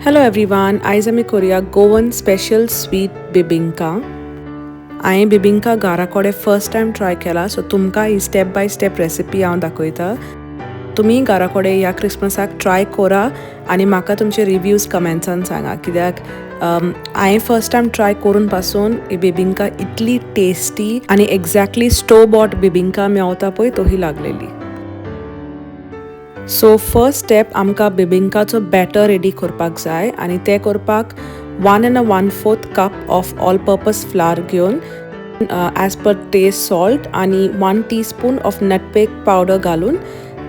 Hello everyone, आयज आमी करूया गोवन स्पेशल स्वीट बिबिंका. हांवें बिबिंका घरा कडेन फर्स्ट टायम ट्राय केला, सो तुमकां ही स्टेप बाय स्टेप रेसिपी हांव दाखयता. तुमी घरा कडेन ह्या क्रिसमसाक ट्राय करा आनी म्हाका तुमचे रिव्यूज कमेंट्सान सांगा, कित्याक हांवें फर्स्ट टायम ट्राय करून पासून ही बिबिंका इतली टेस्टी आनी एक्झॅक्टली स्टोव बॉट बिबिंका मेवता पळय तोही लागलेली. सो फर्स्ट स्टेप आमकां बिबिंकाचो बॅटर रेडी करपाक जाय आनी तें करपाक 1 1/4 cup of all purpose flower घेवन ॲज पर टेस्ट सॉल्ट आनी 1 टीस्पून ऑफ नटपेक पावडर घालून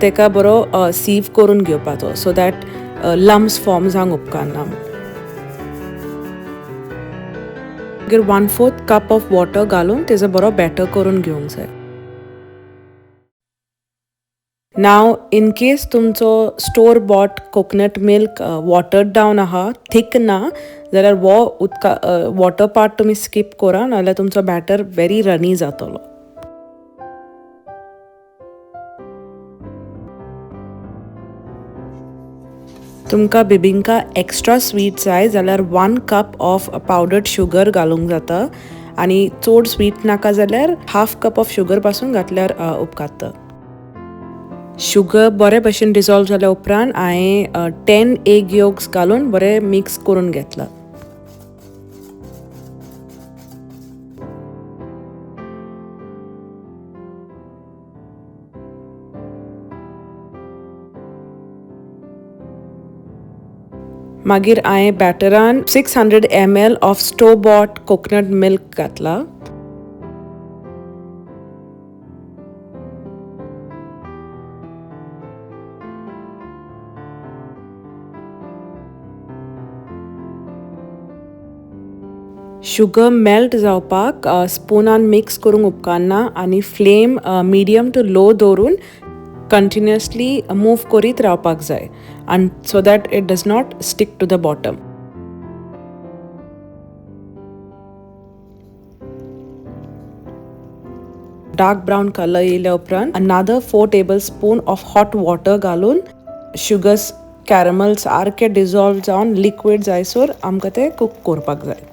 तेका बरो सीव करून घेवपाचो, सो दॅट लम्स फॉर्म जावंक उपकारना. मागीर 1/4 कप ऑफ वॉटर घालून तेजो बरो बॅटर करून घेवंक जाय. नाव इन केस तुमचो store bot coconut milk watered down आहा, थीक ना जाल्यार वॉटर पार्ट तुमी स्कीप करा, नाजाल्यार तुमचो बॅटर व्हेरी रनी जातलो. तुमकां बिबिंका एक्स्ट्रा स्वीट जाय जाल्यार 1 कप ऑफ पावडर्ड शुगर घालूंक जाता आनी चड स्वीट नाका जाल्यार 1/2 कप ऑफ शुगर पासून घातल्यार उपकारता. शुगर बरे भशेन डिजॉल्व जाल्या उपरांत हांवें 10 एग योग्स घालून बरें मिक्स करून घेतला. मागीर हांवें बॅटरान 600 ml ऑफ स्टोव बॉट कोकोनट मिल्क घातला. शुगर मेल्ट जावपाक स्पुनान मिक्स करूंक उपकारना आनी फ्लेम मिडियम टू लो दवरून कंटिन्युअसली मूव करीत रावपाक जाय, आनी so that it does not stick to the bottom. Dark brown colour येयल्या उपरांत another 4 tablespoon of hot water घालून शुगर्स कॅरमल सारके डिजॉल्व जावन लिक्वीड जायसर आमकां ते कूक करपाक जाय.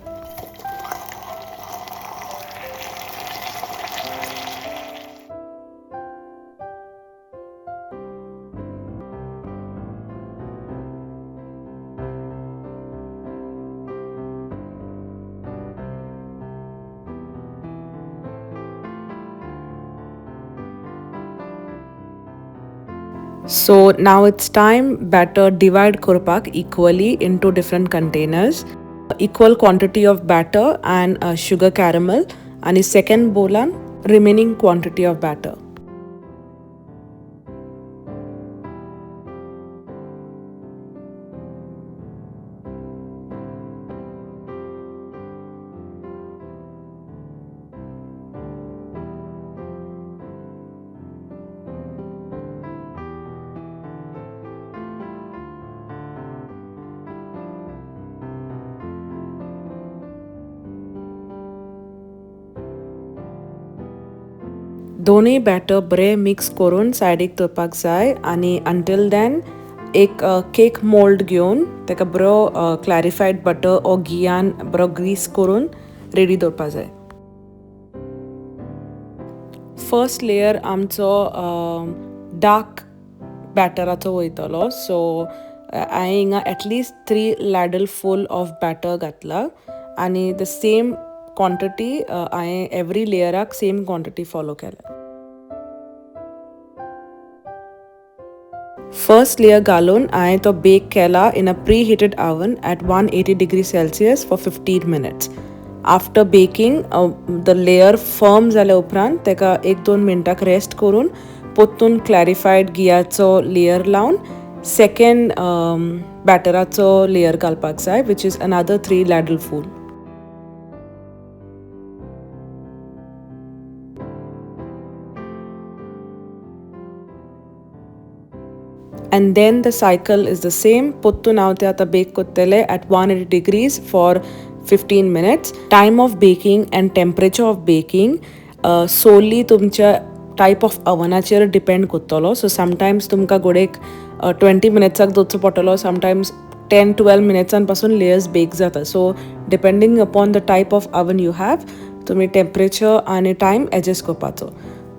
So now it's time batter divide korpak equally into different containers. Equal quantity of batter and sugar caramel, and the second bolan remaining quantity of batter. दोनूय बॅटर बरें मिक्स करून सायडीक दवरपाक जाय आनी अंटील देन एक केक मोल्ड घेवन ताका बरो क्लॅरिफायड बटर ओ घियान बरो ग्रीस करून रेडी दवरपाक जाय. फर्स्ट लेयर आमचो डार्क बॅटराचो वयतलो, सो हांवें हिंगा at least 3 ladle full of batter घातला आनी द सेम क्वॉन्टिटी हांवें एवरी लेयराक सेम क्वॉन्टिटी फॉलो केला. फर्स्ट लेयर घालून हांवें तो बेक केला in a pre heated oven at 180 degrees Celsius for 15 minutes. After baking the layer firm जाल्या उपरांत ताका 1-2 मिनटाक रेस्ट करून पोत्तून क्लॅरिफायड घियाचो लेयर लावन सेकंड बॅटराचो लेयर घालपाक जाय, which is another 3 ladle full. And then the cycle is the same. Pottun हांव ते आतां bake कोत्तले at 180 degrees for 15 minutes. Time of baking and temperature of baking solely तुमच्या टायप ऑफ ओवनाचेर depend कोत्तलो. So sometimes तुमकां घोडेक 20 मिनिट्साक दवरचो पडटलो, समटायम्स 10-12 मिनिट्सांपासून लेयर्स बेक जाता. So depending upon the type of oven you have तुमी टेम्परेचर आनी टायम एडजस्ट करपाचो.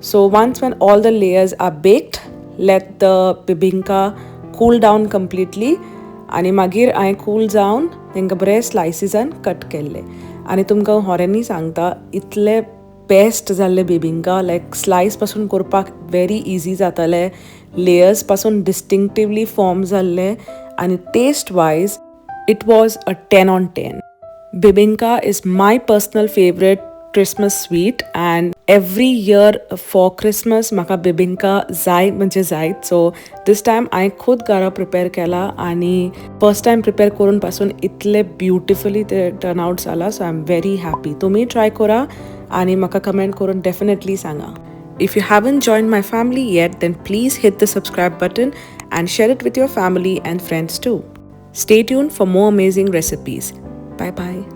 So once when all the layers are baked, let the bebinca cool down completely आनी मागीर हांवें कूल जावन तांकां बरें स्लायसिसान कट केल्ले. आनी तुमकां होरेंनी सांगता, इतले बेस्ट जाल्ले बिबिंका, लायक स्लायस पासून करपाक व्हेरी इजी जाताले, लेयर्स पासून डिस्टिंक्टिवली फॉर्म जाल्ले आनी taste wise it was a 10 on 10. Bebinca is my personal favorite Christmas sweet, and every year for Christmas म्हाका Bebinca जाय म्हणजे जायत. सो दिस टायम हांवें खूद घरा प्रिपेर केला आनी फर्स्ट टायम प्रिपेर करून पासून इतले ब्युटिफुली ते टर्न आउट जाला. सो आय एम व्हेरी हॅपी. तुमी ट्राय करा आनी म्हाका कमेंट करून definitely Sanga. If you haven't joined my family yet, then please hit the subscribe button and share it with your family and friends too. Stay tuned for more amazing recipes. Bye bye.